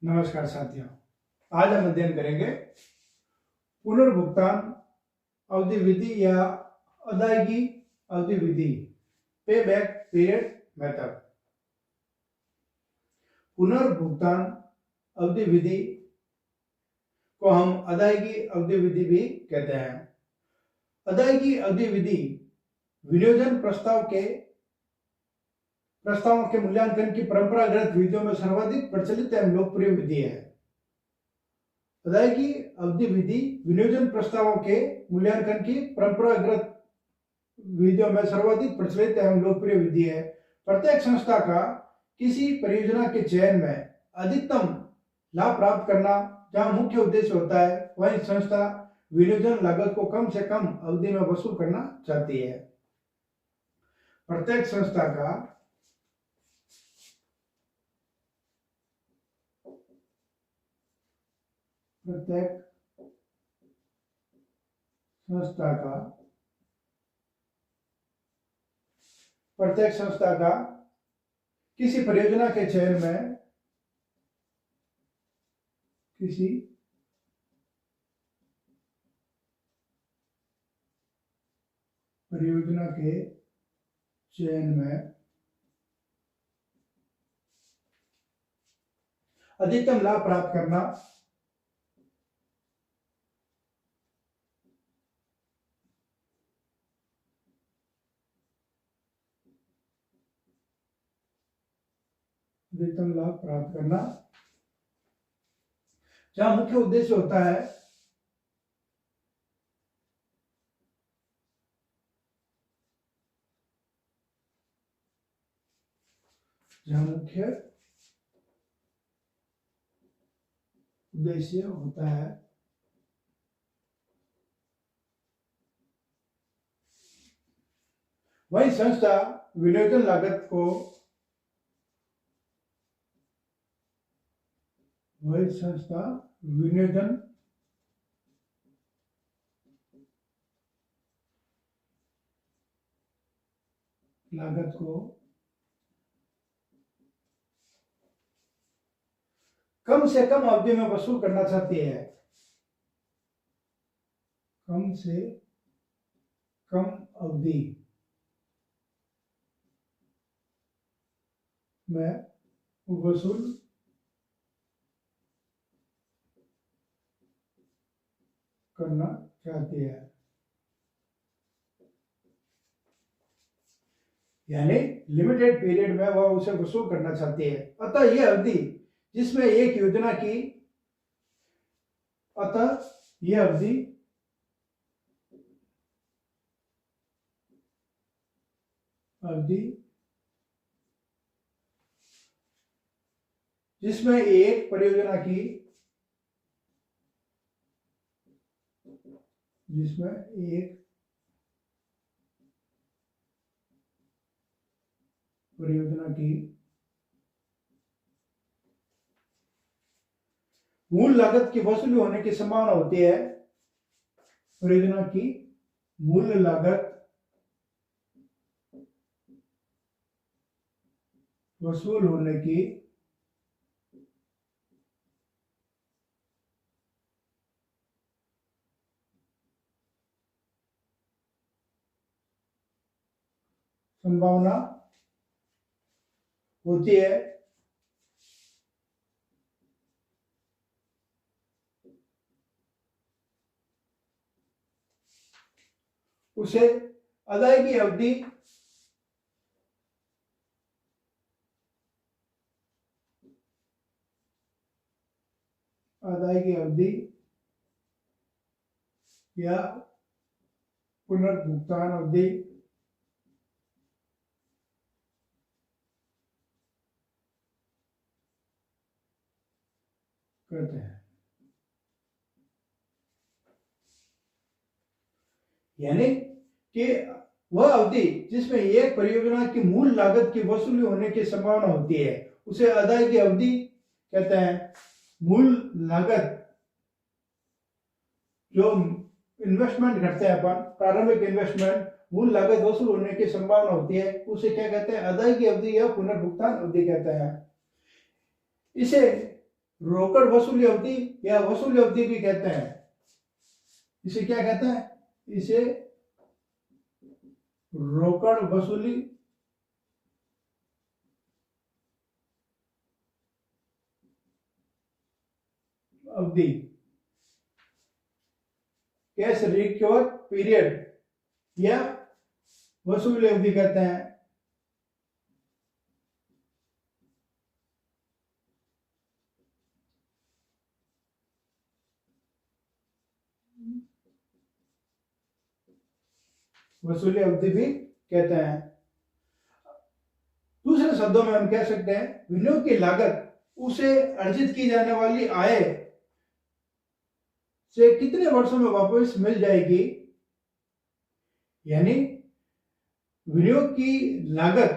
नमस्कार साथियों, आज हम अध्ययन करेंगे पुनर्भुगतान अवधि विधि या अदायगी अवधि विधि, पे बैक पीरियड मेथड। पुनर्भुगतान अवधि विधि को हम अदायगी अवधि विधि भी कहते हैं। अदायगी अवधि विधि विनियोजन प्रस्तावों के मूल्यांकन की परंपरागत विधियों में सर्वाधिक प्रचलित एवं लोकप्रिय विधि है। अदायगी अवधि विधि विनियोजन प्रस्तावों के मूल्यांकन की परंपरागत विधियों में सर्वाधिक प्रचलित एवं लोकप्रिय विधि है। प्रत्येक संस्था का किसी परियोजना के चयन में अधिकतम लाभ प्राप्त करना जहां मुख्य उद्देश्य होता है, वहीं संस्था विनियोजन लागत को कम से कम अवधि में वसूल करना चाहती है। प्रत्येक संस्था का किसी परियोजना के चयन में अधिकतम लाभ प्राप्त करना जहां मुख्य उद्देश्य होता है, वही संस्था विनियोजन लागत को कम से कम अवधि में वसूल करना चाहती है। कम से कम अवधि में वसूल करना चाहती है, यानी लिमिटेड पीरियड में वह उसे वसूल करना चाहती है। अतः यह अवधि जिसमें एक योजना की जिसमें एक परियोजना की मूल लागत की वसूली होने की संभावना होती है। परियोजना की मूल लागत वसूल होने की संभावना होती है। उसे अदायगी अवधि या पुनर्भुगतान अवधि कहते हैं। यानी कि वह अवधि जिसमें एक परियोजना की मूल लागत की वसूली होने की संभावना होती है, उसे अदायगी अवधि कहते हैं। मूल लागत जो इन्वेस्टमेंट करते हैं अपन, प्रारंभिक इन्वेस्टमेंट, मूल लागत वसूल होने की संभावना होती है, उसे क्या कहते हैं? अदायगी अवधि या पुनर्भुगतान अवधि कहते हैं। इसे रोकड़ वसूली अवधि या वसूली अवधि भी कहते हैं। इसे क्या कहते हैं? इसे रोकड़ वसूली अवधि, कैश रिकवर पीरियड या वसूली अवधि कहते हैं। वसूली अवधि भी कहते हैं। दूसरे शब्दों में हम कह सकते हैं विनियोग की लागत उसे अर्जित की जाने वाली आय से कितने वर्षों में वापस मिल जाएगी। यानी विनियोग की लागत,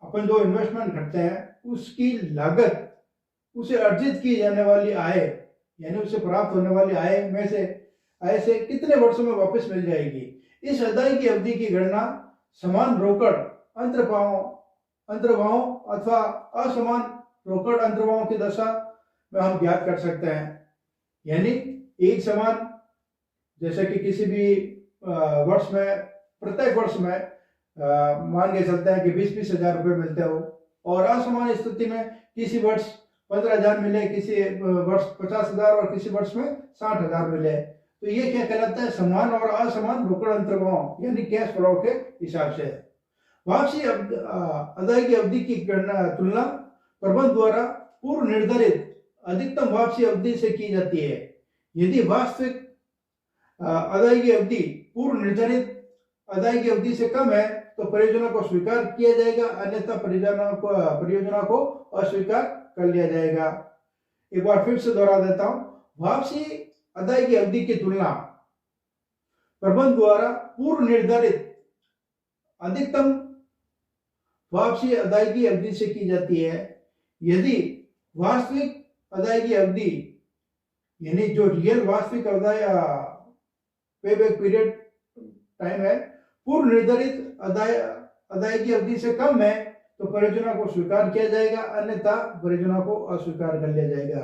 अपन जो इन्वेस्टमेंट करते हैं उसकी लागत उसे अर्जित की जाने वाली आय यानी उसे प्राप्त होने वाली आय में से कितने वर्षों में वापस मिल जाएगी। इस अदायगी की अवधि की गणना समान रोकड़ अंतर्भावों अथवा असमान रोकड़ अंतर्भावों की दशा में हम ज्ञात कर सकते हैं। यानी एक समान, जैसे कि किसी भी वर्ष में, प्रत्येक वर्ष में मान के चलते हैं कि 20-20 हजार रुपये मिलते हो, और असमान स्थिति में किसी वर्ष 15,000 मिले, किसी वर्ष 50,000 और किसी वर्ष में 60,000 मिले, तो ये क्या कहलाता है? समान और असमान रोकड़ अंतर्भाव यानी कैश फ्लो के हिसाब से। वापसी अदायगी अवधि की गणना तुलना प्रबंध द्वारा पूर्व निर्धारित अधिकतम वापसी अवधि से की जाती है। यदि वास्तविक अदायगी अवधि पूर्व निर्धारित अदायगी अवधि से कम है तो परियोजना को स्वीकार किया जाएगा, अन्यथा परियोजना को अस्वीकार कर लिया जाएगा। एक बार फिर से दोहरा देता हूं, वापसी अदायगी अवधि की तुलना प्रबंध द्वारा पूर्व निर्धारित अधिकतम वापसी अदायगी अवधि से की जाती है। यदि वास्तविक अदायगी अवधि यानी जो रियल वास्तविक पे बैक पीरियड टाइम है पूर्व निर्धारित अदायगी अवधि से कम है तो परियोजना को स्वीकार किया जाएगा, अन्यथा परियोजना को अस्वीकार कर लिया जाएगा।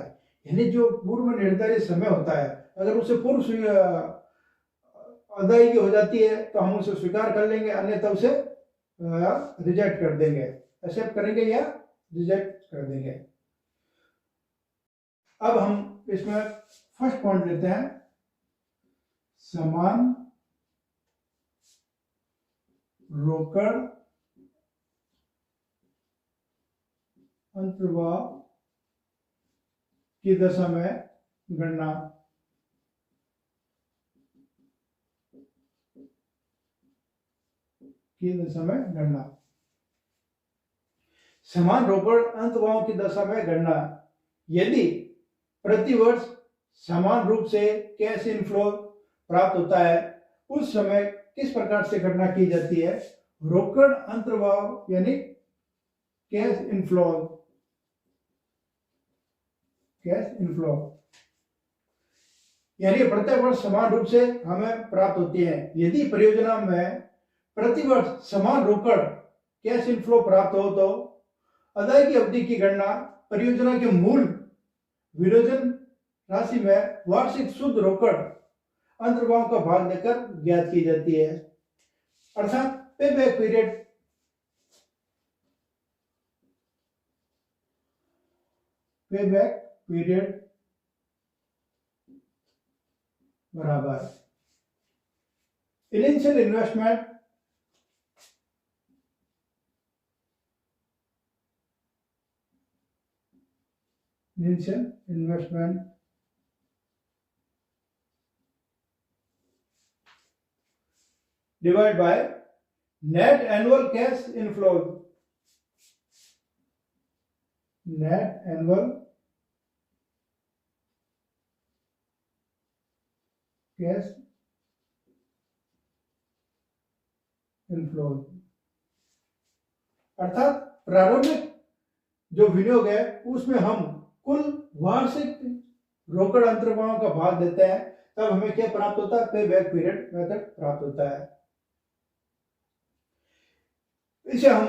यानी जो पूर्व निर्धारित समय होता है, अगर उसे पूर्व अदायगी हो जाती है तो हम उसे स्वीकार कर लेंगे, अन्यथा उसे रिजेक्ट कर देंगे, एक्सेप्ट करेंगे या रिजेक्ट कर देंगे। अब हम इसमें फर्स्ट पॉइंट लेते हैं, समान रोकड़ अंतर्भाव की दशा में गणना। समान रोकड़ अंतर्भाव की दशा में गणना। यदि प्रति वर्ष समान रूप से कैश इनफ्लो प्राप्त होता है, उस समय किस प्रकार से गणना की जाती है? रोकड़ अंतर्भाव यानी कैश इनफ्लो यानी प्रत्येक वर्ष समान रूप से हमें प्राप्त होती है। यदि परियोजना में प्रति वर्ष समान रोकड़ कैश इनफ्लो प्राप्त हो तो अदायगी अवधि की गणना परियोजना के मूल विलोजन राशि में वार्षिक शुद्ध रोकड़ अंतर्भाव का भाग देकर ज्ञात की जाती है, अर्थात पे बैक पीरियड बराबर initial investment divided by net annual cash inflow. Net annual cash inflow अर्थात प्रारंभिक जो विनियोग है उसमें हम कुल वार्षिक रोकड़ अंतर्भाव का भाग देते हैं, तब हमें क्या प्राप्त होता है? पे बैक पीरियड मेथड प्राप्त होता है। इसे हम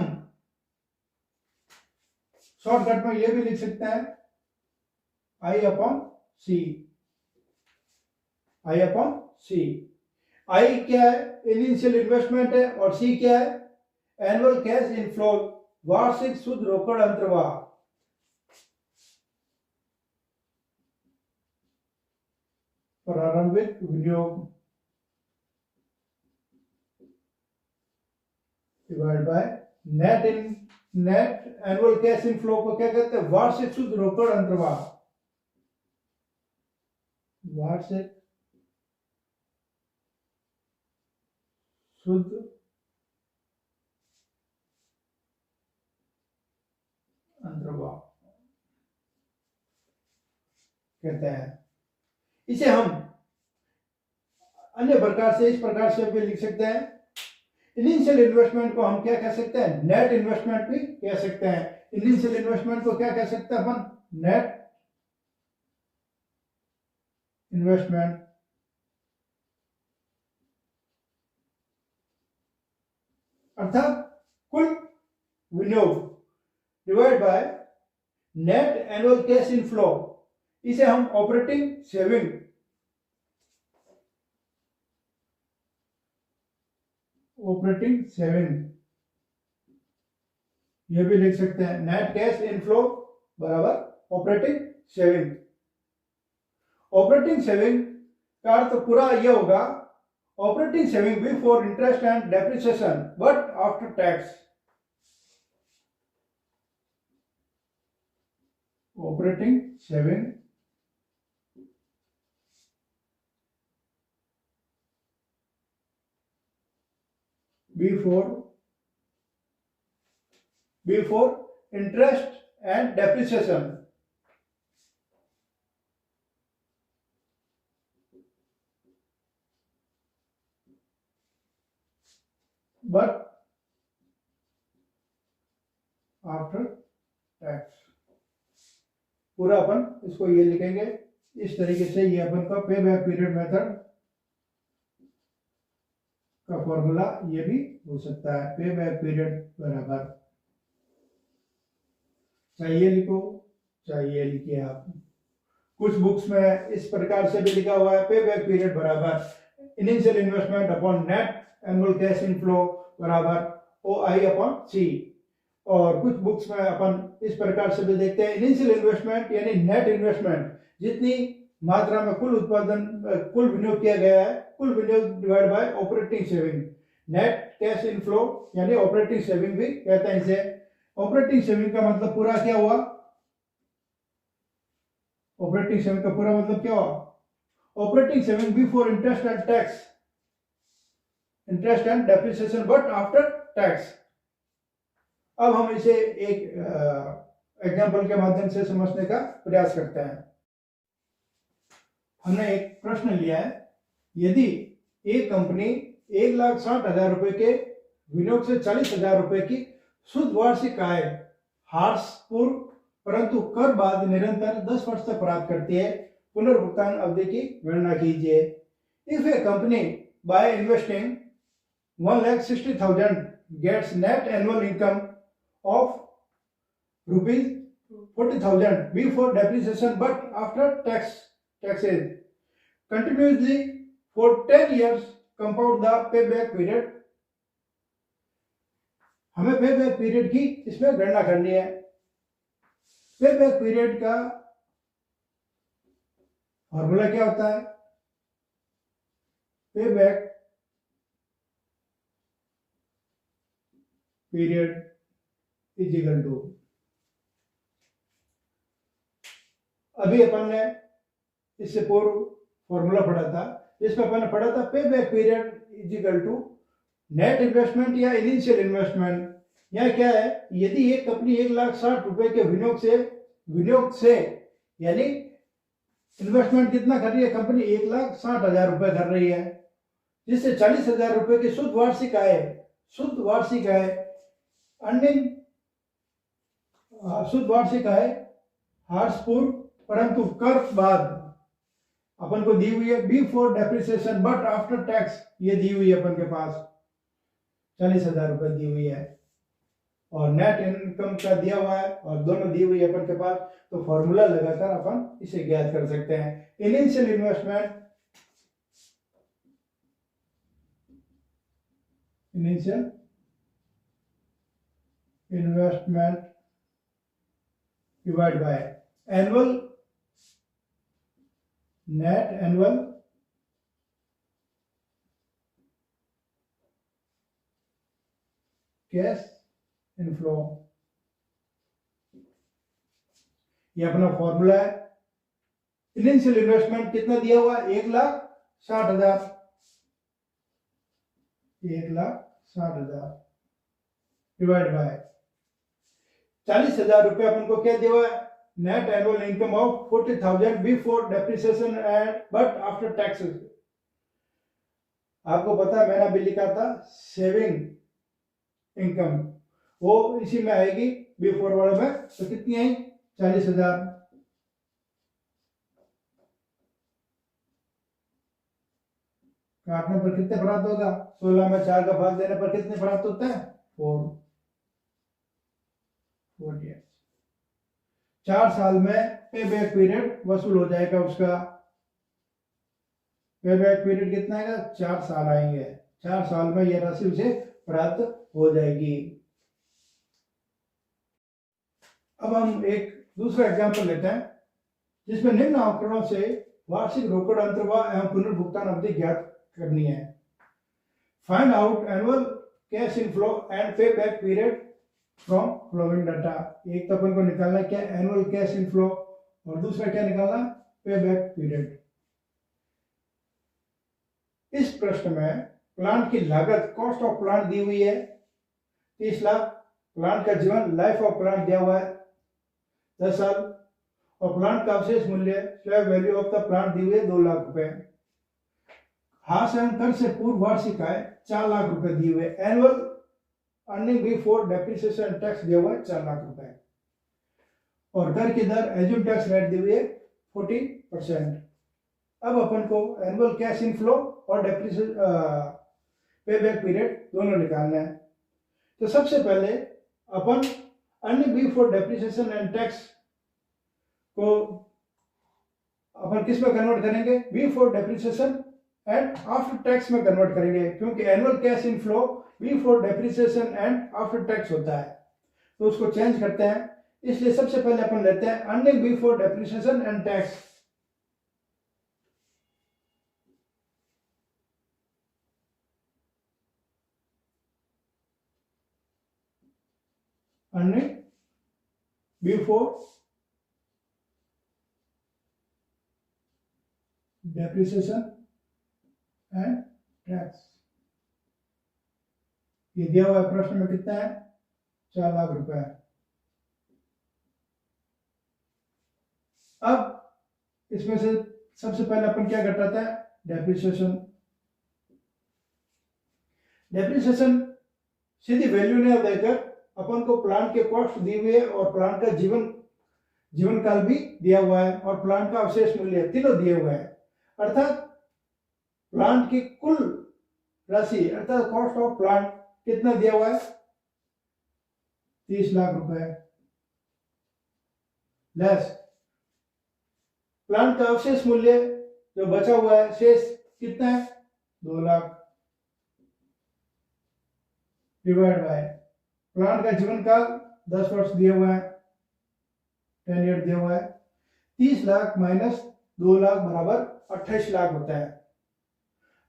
शॉर्टकट में यह भी लिख सकते हैं, आई अपॉन सी, आई अपॉन सी। आई क्या है, इनिशियल इन्वेस्टमेंट है, और सी क्या है, एनुअल कैश इनफ्लो, वार्षिक शुद्ध रोकड़ अंतर्वाह। प्रारंभिक विनियोग divide by net annual cash inflow को क्या कहते हैं, वार्षिक शुद्ध रोकड़ अंतर्वाह। वार्षिक शुद्ध अंतर्वाह कहते हैं। इसे हम अन्य प्रकार से इस प्रकार से भी लिख सकते हैं, इनिशियल इन्वेस्टमेंट को हम क्या कह सकते हैं, नेट इन्वेस्टमेंट भी कह सकते हैं। इनिशियल इन्वेस्टमेंट को क्या कह सकते हैं अपन, नेट इन्वेस्टमेंट। अर्थात कुल विनियोग divide by net annual cash inflow, इसे हम ऑपरेटिंग सेविंग, ऑपरेटिंग सेविंग ये भी लिख सकते हैं। नेट कैश इनफ्लो बराबर ऑपरेटिंग सेविंग। ऑपरेटिंग सेविंग का अर्थ पूरा यह होगा, operating saving before interest and depreciation but after tax. Operating saving before interest and depreciation but after tax। पूरा अपन इसको ये लिखेंगे इस तरीके से, ये अपन का पे बैक पीरियड मेथड का फॉर्मूला ये भी हो सकता है। पे बैक पीरियड बराबर, चाहिए लिखो चाहिए लिखिए आप। कुछ बुक्स में इस प्रकार से भी लिखा हुआ है, पे बैक पीरियड बराबर initial investment upon net annual cash inflow बराबर ओ आई अपॉन सी। और कुछ बुक्स में अपन इस प्रकार से भी देखते हैं, इनिशियल इन्वेस्टमेंट यानी नेट इन्वेस्टमेंट, जितनी मात्रा में कुल उत्पादन कुल विनियोग किया गया है, कुल विनियोग divide by operating saving. Net cash inflow यानी ऑपरेटिंग सेविंग भी कहते हैं इसे। ऑपरेटिंग सेविंग का मतलब पूरा क्या हुआ, ऑपरेटिंग सेविंग का पूरा मतलब क्या हुआ, operating saving before interest and tax, interest and depreciation but after tax. अब हम इसे एक एग्जांपल के माध्यम से समझने का प्रयास करते हैं। हमने एक प्रश्न लिया है, यदि एक कंपनी 1,60,000 रुपए के विनियोग से 40,000 रुपए की शुद्ध वार्षिक आय हार्स पूर्व परंतु कर बाद निरंतर 10 वर्ष तक प्राप्त करती है, पुनर्भुगतान अवधि की गणना कीजिए। If A company by investing 1,60,000 gets net annual income of ₹40,000 before depreciation but after taxes continuously for 10 years, compound the payback period। हमें पेबैक पीरियड की इसमें गणना करनी है। पेबैक पीरियड का फॉर्मूला क्या होता है, payback period is equal to, अभी अपन ने इससे पूर्व फॉर्मूला पढ़ा था, जिसमें अपन ने पढ़ा था पे back period is equal to net investment या इनिशियल इन्वेस्टमेंट। यहाँ क्या है, यदि एक कंपनी 1,60,000 रुपए के विनियोग से यानी इन्वेस्टमेंट कितना कर रही है कंपनी, 1,60,000 रुपए कर रही है, जिससे 40,000 रुपए की शुद्ध वार्षिक आय अर्निंग शुद्ध वार्षिक आय हार्सपूर्व परंतु कर बाद अपन को दी हुई है before depreciation but after tax, ये दी हुई है अपन के पास 40,000 रुपए दी हुई है। और नेट इनकम का दिया हुआ है और दोनों दी हुई है अपन के पास, तो फॉर्मूला लगाकर अपन इसे ज्ञात कर सकते हैं। Initial investment divide by annual net annual cash inflow, ये अपना फॉर्मूला है। इनिशियल इन्वेस्टमेंट कितना दिया हुआ है? 1,60,000, 1,60,000 डिवाइड बाय 40,000 रुपये अपन को क्या दिया हुआ है? Net annual income of 40,000 before depreciation and but after taxes. आपको पता है मैंने अभी लिखा था सेविंग इनकम, वो इसी में आएगी बिफोर वाले में। तो कितनी आई? 40,000। काटने पर कितने प्राप्त होगा? 16 में 4 का भाग देने पर कितने प्राप्त होते हैं? 4 years। 4 साल में पे बैक पीरियड वसूल हो जाएगा उसका। पे बैक पीरियड कितना आएगा? 4 साल आएंगे। 4 साल में यह राशि उसे प्राप्त हो जाएगी। अब हम एक दूसरा एग्जाम्पल लेते हैं जिसमें निम्न आंकड़ों से वार्षिक रोकड़ अंतर्वाह एवं पुनर्भुगतान अवधि ज्ञात करनी है। Find out annual cash inflow and पे back period from following data. एक तो अपन को निकालना क्या? एनुअल कैश इनफ्लो, और दूसरा क्या निकालना? पे बैक पीरियड। इस प्रश्न में प्लांट की लागत कॉस्ट ऑफ प्लांट दी हुई है 30 लाख, प्लांट का जीवन लाइफ ऑफ प्लांट दिया हुआ है 10 साल, और प्लांट का अवशेष मूल्य salvage value of the plant दी हुई है 2 लाख रुपए। हास एवं कर से पूर्व वार्षिक आय 4 लाख रुपए दी हुए। Annual earning before depreciation tax दिया हुआ है 4 लाख रुपए, और कर की दर एज्यूम टैक्स रेट दी हुई है 40%। अब अपन को एनुअल कैश इनफ्लो और डेप्रिसिएशन पे बैक पीरियड दोनों निकालना है। तो सबसे पहले अपन earning before depreciation and tax को अपन किस में कन्वर्ट करेंगे? Before depreciation and after tax में कन्वर्ट करेंगे, क्योंकि annual cash inflow before depreciation and after tax होता है, तो उसको चेंज करते हैं। इसलिए सबसे पहले अपन लेते हैं earning before depreciation and tax. Earning before depreciation and tax, ये दिया हुआ प्रश्न में कितना है? 4 लाख रुपए। अब इसमें से सबसे पहले अपन क्या घटाते हैं? डेप्रिसिएशन। डेप्रिसिएशन सीधी वैल्यू नहीं देकर अपन को प्लांट के कॉस्ट दी हुई है, और प्लांट का जीवन काल भी दिया हुआ है, और प्लांट का अवशेष मूल्य, तीनों दिए हुए हैं। अर्थात प्लांट की कुल राशि अर्थात कॉस्ट ऑफ प्लांट कितना दिया हुआ है? 30 लाख रुपए, लेस प्लांट का अवशेष मूल्य जो बचा हुआ है शेष कितना है? 2 लाख, डिवाइड बाय प्लांट का जीवन काल 10 वर्ष दिए हुए हैं, 10 ईयर दिया हुआ है। 30 लाख माइनस 2 लाख बराबर 28 लाख होता है।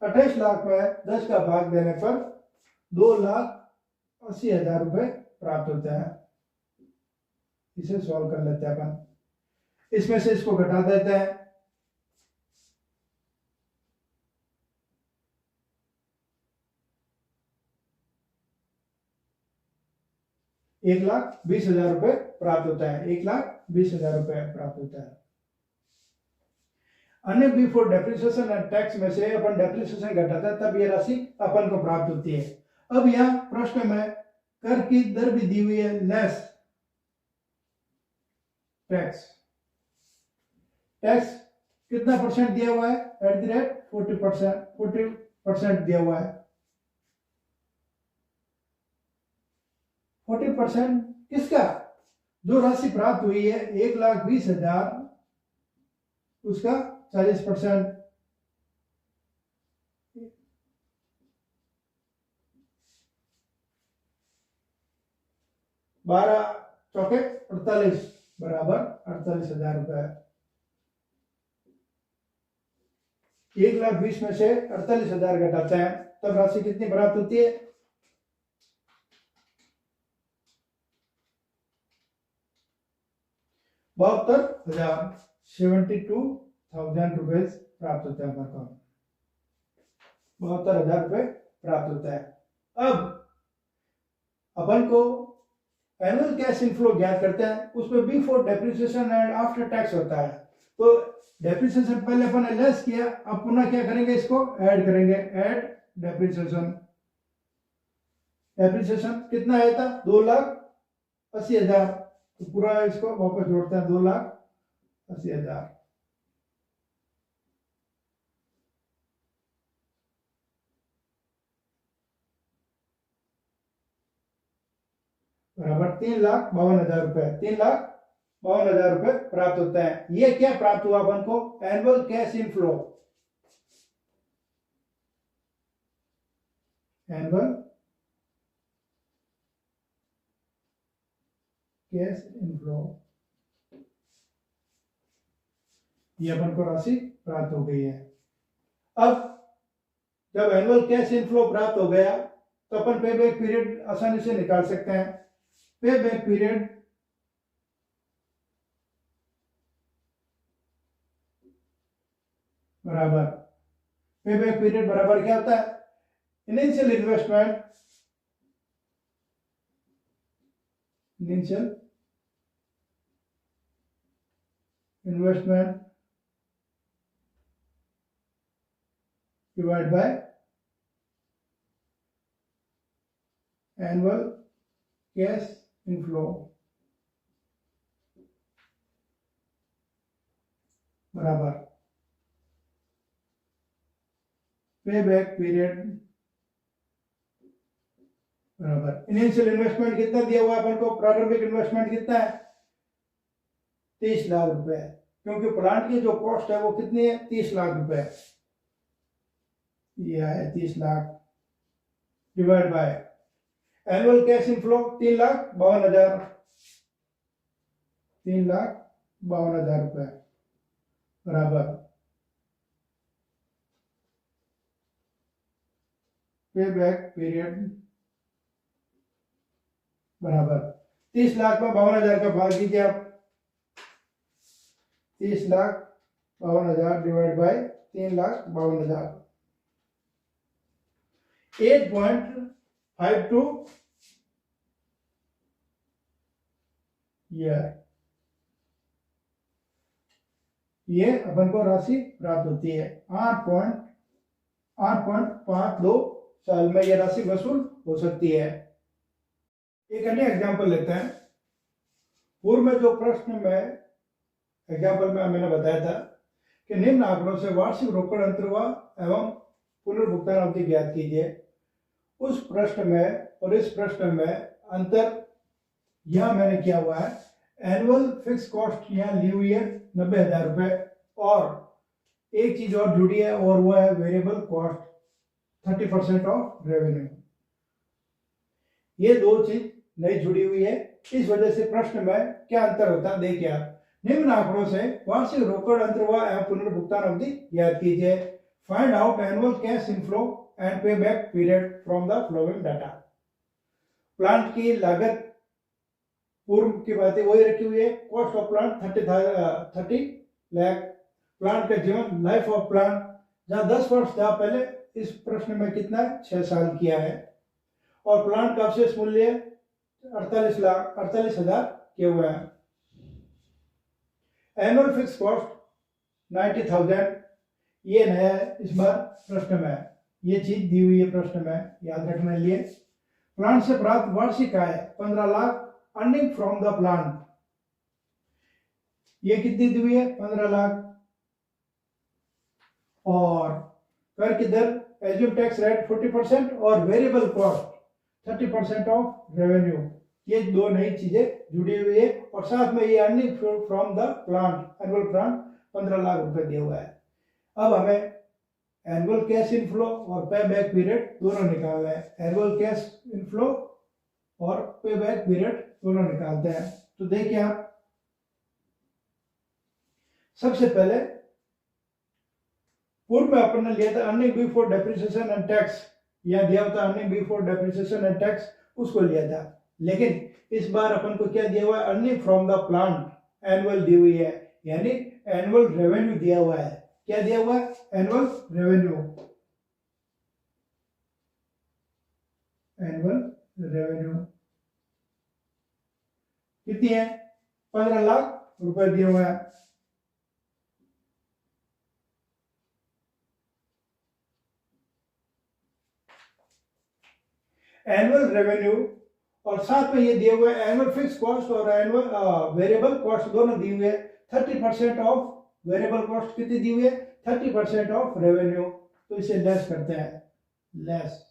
28 लाख में 10 का भाग देने पर 2,80,000 रुपए प्राप्त होता है। इसे सॉल्व कर लेते हैं अपन। इसमें से इसको घटा देते हैं। ₹1,20,000 रुपए प्राप्त होता है। 1,20,000 रुपए प्राप्त होता है। अन्य बिफोर डेप्रिसिएशन एंड टैक्स में से अपन डेप्रिसिएशन घटाते हैं, तब ये राशि अपन को प्राप्त होती है। अब यहाँ प्रश्न में कर की दर भी दी हुई है लेस टैक्स। टैक्स कितना परसेंट दिया हुआ है? एट द रेट 40% दिया हुआ है। 40% किसका? जो राशि प्राप्त हुई है 1,20,000 उसका 40%। 12 चौके 48 बराबर 48,000 रुपए। 1,20,000 में से 48,000 घटाते हैं तब राशि कितनी प्राप्त होती है? 72,000 72,000 रुपए प्राप्त होते हैं। 72,000 रुपए प्राप्त होता है। अब अपन को एनुअल कैश इनफ्लो ज्ञात करते हैं, उसमें before depreciation and after tax होता है। तो डेप्रिसिएशन पहले अपन ने लेस किया, अब पुनः क्या करेंगे? इसको ऐड करेंगे, ऐड डेप्रिसिएशन। डेप्रिसिएशन कितना आया था? 2,80,000। तो पूरा इसको वापस जोड़ते हैं, 2,80,000 बराबर 3,52,000 रुपए। 3,52,000 रुपए प्राप्त होता है। ये क्या प्राप्त हुआ अपन को? Annual cash inflow. Annual cash inflow, ये अपन को राशि प्राप्त हो गई है। अब जब एनुअल कैश इनफ्लो प्राप्त हो गया तो अपन पे बैक पीरियड आसानी से निकाल सकते हैं। पे बैक पीरियड बराबर, पे बैक पीरियड बराबर क्या होता है? Initial investment, initial investment divide by annual cash inflow बराबर पे बैक पीरियड बराबर इनिशियल इन्वेस्टमेंट कितना दिया हुआ अपन को? प्रारंभिक इन्वेस्टमेंट कितना है? 30 लाख रुपए। क्योंकि प्लांट की जो कॉस्ट है वो कितनी है? 30 लाख रुपए। ये है 30 lakh divide by annual cash inflow 3,52,000। 3,52,000 रुपए बराबर पे बैक पीरियड बराबर 30 लाख में 52,000 का भाग कीजिए आप। 30,52,000 डिवाइड बाय 3,52,000, 8.52 ये अपन को राशि प्राप्त होती है। 8.52 साल में यह राशि वसूल हो सकती है। एक अन्य एग्जाम्पल लेते हैं। पूर्व में जो प्रश्न में एग्जाम्पल में मैंने बताया था कि निम्न आंकड़ों से वार्षिक रोकड़ अंतर्वाह एवं पुनर्भुगतान अवधि ज्ञात कीजिए। उस प्रश्न में और इस प्रश्न में अंतर यह मैंने किया हुआ है, एनुअल फिक्स कॉस्ट यहाँ ली हुई है 90,000 रुपए, और एक चीज और जुड़ी है और वो है वेरिएबल कॉस्ट 30% ऑफ रेवेन्यू। ये दो चीज नई जुड़ी हुई है। इस वजह से प्रश्न में क्या अंतर होता है देखिए आप। निम्न आंकड़ों से वार्षिक रोकड़ अंतर्वाह एवं पुनर्भुगतान अवधि ज्ञात कीजिए। Find out annual cash inflow and पे back period from the following data. Plant की लागत पूर्व की बातें वही रखी हुई है। Cost of plant 30 lakh. Plant का जीवन लाइफ ऑफ प्लांट जहां 10 वर्ष था पहले, इस प्रश्न में कितना है? 6 साल किया है। और प्लांट का अवशेष मूल्य 48,000 किए हुए हैं। एनुअल फिक्स कॉस्ट 90,000, ये नया है इस बार प्रश्न में, ये चीज दी हुई है प्रश्न में, याद रखने लिए। प्लांट से प्राप्त वार्षिक आय 15 lakh. Earning from the plant, ये कितनी दी हुई है? 15 लाख। और कर की दर एज्यूम टैक्स रेट 40% और वेरिएबल कॉस्ट 30% ऑफ रेवेन्यू, ये दो नई चीजें जुड़ी हुई है और साथ में ये earning from the plant annual plant 15 lakh रुपए दिया हुआ है। अब हमें एनुअल कैश इनफ्लो और पे बैक पीरियड दोनों निकालना है। एनुअल कैश इनफ्लो और पे बैक पीरियड दोनों निकालते हैं। तो देखिए आप सबसे पहले पूर्व में अपन ने लिया था earning before depreciation and tax, यहां दिया होता earning before depreciation and tax, उसको लिया था। लेकिन इस बार अपन को क्या दिया हुआ है, earning from the plant annual दी हुई है, यानी एनुअल रेवेन्यू दिया हुआ है। क्या दिया हुआ है, एनुअल रेवेन्यू। एनुअल रेवेन्यू कितनी है, 15 लाख रुपए दिए हुए हैं। एनुअल रेवेन्यू और साथ में ये दिए हुए एनुअल फिक्स कॉस्ट और एनुअल वेरिएबल कॉस्ट दोनों दी हुई है। 30% ऑफ वेरिएबल कॉस्ट कितनी दी हुई है, 30% ऑफ रेवेन्यू। तो इसे लेस करते हैं, लेस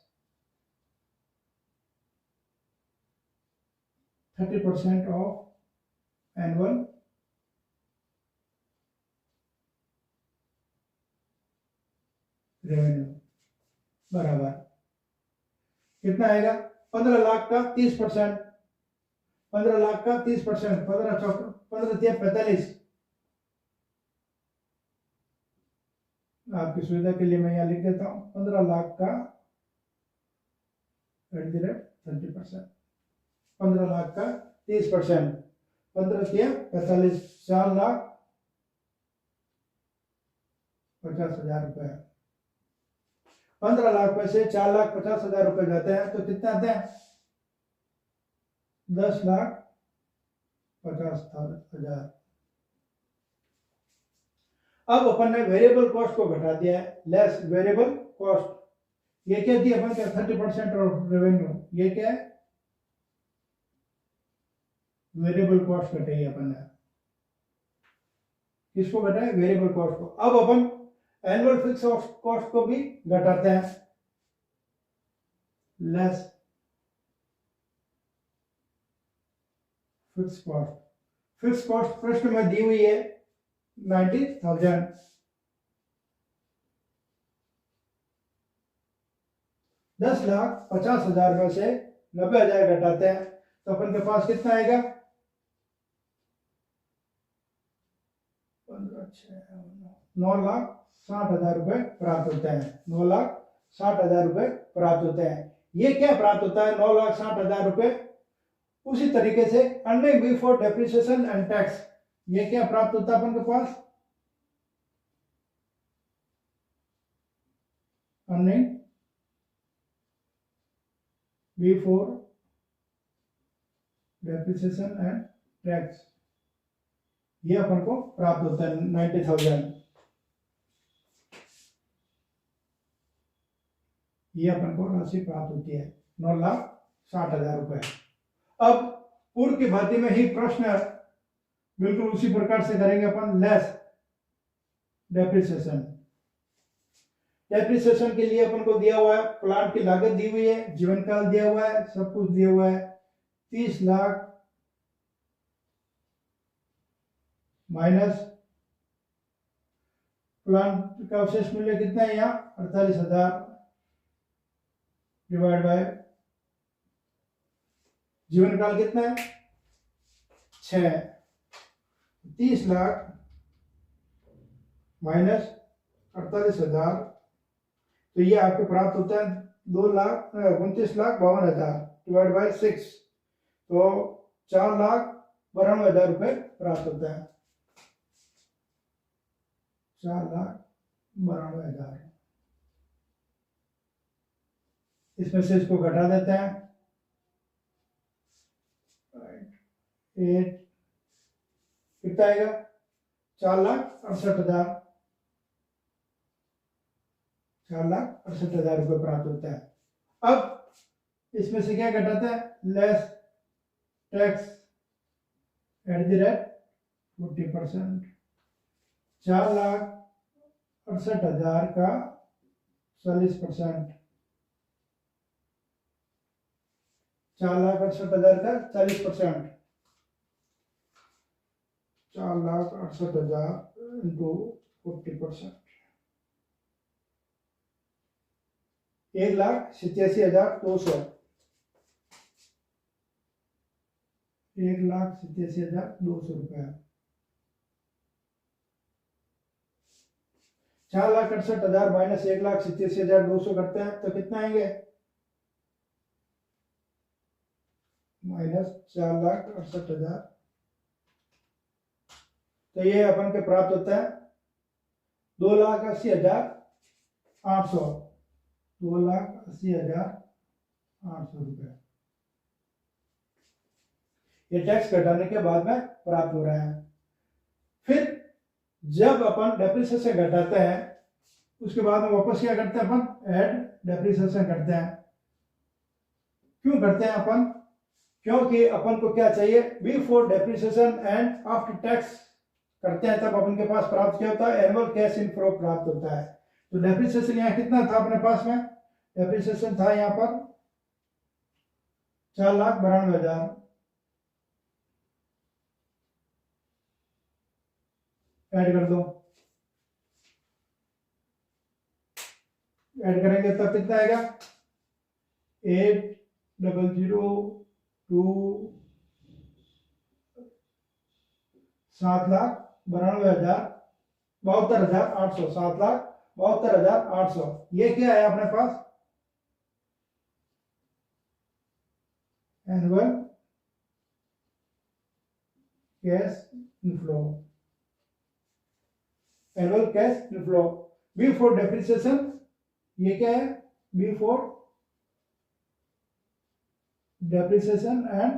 30% ऑफ एनुअल रेवेन्यू बराबर कितना आएगा, 15 लाख का 30%, 15 लाख का 30%, 15 चौक 15 45। आपकी सुविधा के लिए मैं यहाँ लिख देता हूँ 15 लाख का 30%, 15 लाख का 30%, 15 45, 4,50,000 रुपए। 15 लाख में से 4,50,000 रुपए जाते हैं तो कितने आते हैं, 10,50,000। अब अपन ने वेरिएबल कॉस्ट को घटा दिया है, लेस वेरिएबल कॉस्ट। ये क्या दिया अपन, 30% ऑफ रेवेन्यू, ये क्या है, वेरिएबल कॉस्ट घटाई अपन ने। किसको घटाए, वेरिएबल कॉस्ट को। अब अपन एनुअल फिक्स कॉस्ट को भी घटाते हैं, less fix cost. Fix cost प्रश्न में दी हुई है 90,000। 10,50,000 में से 90,000 घटाते हैं तो अपन के पास कितना आएगा, 9,60,000 रुपए प्राप्त होते हैं। 9,60,000 रुपए प्राप्त होते हैं। ये क्या प्राप्त होता है, 9,60,000 रुपए। उसी तरीके से earning before depreciation and tax, ये क्या प्राप्त होता है अपन के पास, earning before depreciation and tax, ये अपन को प्राप्त होता है 90,000। ये अपन को राशि प्राप्त होती है 9,60,000 रुपए। अब पूर्व की भांति में ही प्रश्न बिल्कुल उसी प्रकार से करेंगे अपन, लेस डेप्रिसिएशन। डेप्रिसिएशन के लिए अपन को दिया हुआ है, प्लांट की लागत दी हुई है, जीवन काल दिया हुआ है, सब कुछ दिया हुआ है। 30 लाख माइनस प्लांट का अवशेष मूल्य कितना है यहाँ, 48,000 डिवाइड बाय जीवन काल कितना है 6। 30 लाख माइनस 48,000, तो ये आपको प्राप्त होता है 2,29,52,000 डिवाइड बाय 6, तो 4,92,000 रुपए प्राप्त होता है। 4,92,000। इसमें से इसको घटा देते हैं, 8 कितना आएगा, 4,68,000, 4,68,000 रुपए प्राप्त होता है। अब इसमें से क्या घटाता है, less tax at the rate 40%। 4,68,000 का 40%, 4,68,000 का 40%, 4,68,000 इंटू 40%, 1,87,200, 1,87,200 रुपया। 4,68,000 माइनस 1,87,200 करते हैं तो कितना आएंगे? माइनस 4,68,000। तो ये अपन के प्राप्त होता है 2,80,800, 2,80,800 रुपया। ये टैक्स घटाने के बाद में प्राप्त हो रहा है। फिर जब अपन डेप्रिसिएशन घटाते हैं उसके बाद में वापस क्या करते हैं अपन? ऐड डेप्रिसिएशन करते हैं। क्यों करते हैं अपन? क्योंकि अपन को क्या चाहिए? Before depreciation and after tax करते हैं तब अपन के पास प्राप्त क्या होता है? एनुअल कैश इनफ्लो प्राप्त होता है। तो डेप्रिसिएशन यहाँ कितना था अपने पास में? डेप्रिसिएशन था यहाँ पर 4,92,000। ऐड कर दो, ऐड करेंगे तब कितना आएगा? 8,002 7,92,000 72,800, 7,72,800। ये क्या है अपने पास? Annual cash inflow, annual cash inflow before depreciation. ये क्या है? बिफोर डेप्रिसिएशन एंड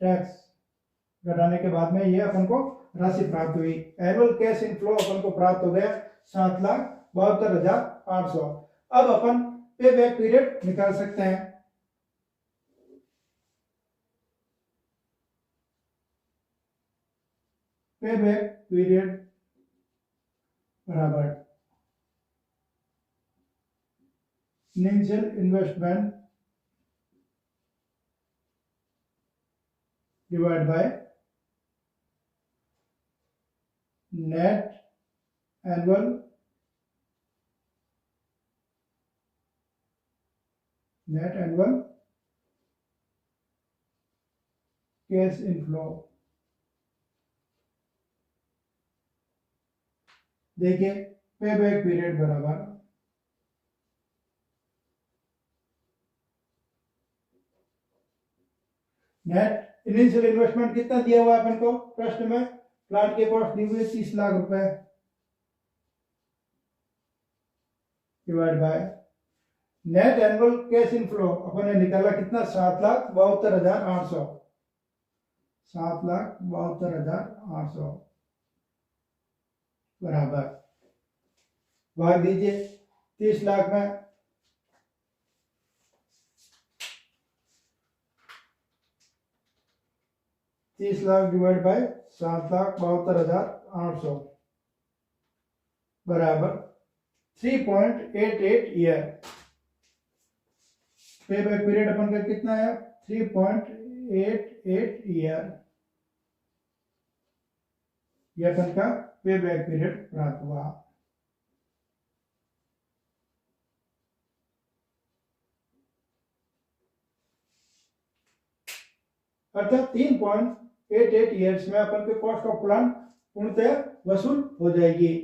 टैक्स घटाने के बाद में ये अपन को राशि प्राप्त हुई। एनुअल कैश इनफ्लो अपन को प्राप्त हो गया 7,72,800। अब अपन पे बैक पीरियड निकाल सकते हैं। पे बैक पीरियड बराबर initial investment divide by net annual cash inflow. देखिए पे बैक पीरियड बराबर नेट इनिशियल इन्वेस्टमेंट कितना दिया हुआ है अपन को प्रश्न में? प्लांट की कॉस्ट दी हुई है 30 लाख रुपए divide by net annual cash inflow अपन ने निकाला कितना? 7,72,800, 7,72,800 बराबर भाग दीजिए 30 लाख में। 30 लाख डिवाइड बाय 7,72,800 बराबर 3.88 ईयर। पे बैक पीरियड अपन का कितना है? 3.88 ईयर। यह अपन का पे बैक पीरियड प्राप्त हुआ। अर्थात 3.88 ईयर्स में अपन के कॉस्ट ऑफ प्लांट पूर्णतः वसूल हो जाएगी।